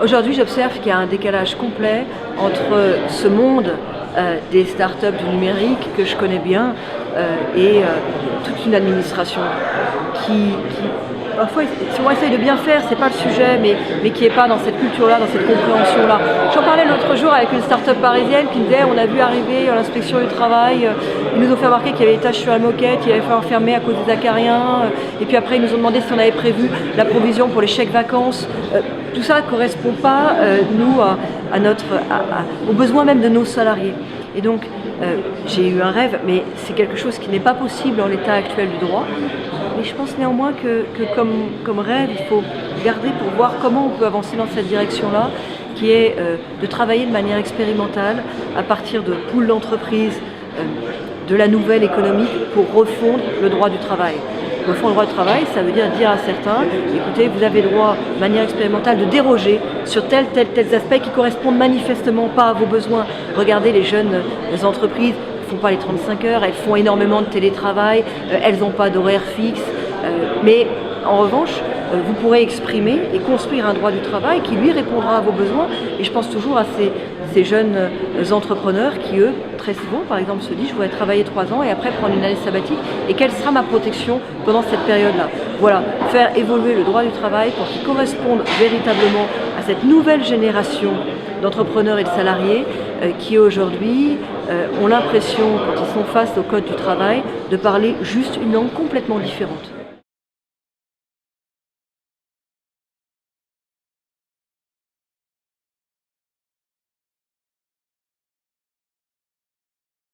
Aujourd'hui, j'observe qu'il y a un décalage complet entre ce monde des startups du numérique que je connais bien et toute une administration qui parfois, si on essaye de bien faire, c'est pas le sujet, mais qui n'est pas dans cette culture-là, dans cette compréhension-là. J'en parlais l'autre jour avec une start-up parisienne qui me disait on a vu arriver à l'inspection du travail, ils nous ont fait remarquer qu'il y avait des taches sur la moquette, il allait falloir fermer à cause des acariens, et puis après ils nous ont demandé si on avait prévu la provision pour les chèques vacances. Tout ça ne correspond pas, nous, aux besoins même de nos salariés. Et donc, j'ai eu un rêve, mais c'est quelque chose qui n'est pas possible en l'état actuel du droit. Mais je pense néanmoins que comme rêve, il faut garder pour voir comment on peut avancer dans cette direction-là, qui est de travailler de manière expérimentale à partir de pools d'entreprises, de la nouvelle économie pour refondre le droit du travail. Refondre le droit du travail, ça veut dire à certains, écoutez, vous avez le droit, de manière expérimentale, de déroger sur tels aspects qui correspondent manifestement pas à vos besoins. Regardez les jeunes entreprises, elles ne font pas les 35 heures, elles font énormément de télétravail, elles n'ont pas d'horaire fixe, mais en revanche, vous pourrez exprimer et construire un droit du travail qui lui répondra à vos besoins. Et je pense toujours à ces jeunes entrepreneurs qui, eux, très souvent, par exemple, se disent je voudrais travailler 3 ans et après prendre une année sabbatique. Et quelle sera ma protection pendant cette période-là? Voilà, faire évoluer le droit du travail pour qu'il corresponde véritablement à cette nouvelle génération d'entrepreneurs et de salariés qui aujourd'hui ont l'impression, quand ils sont face au code du travail, de parler juste une langue complètement différente.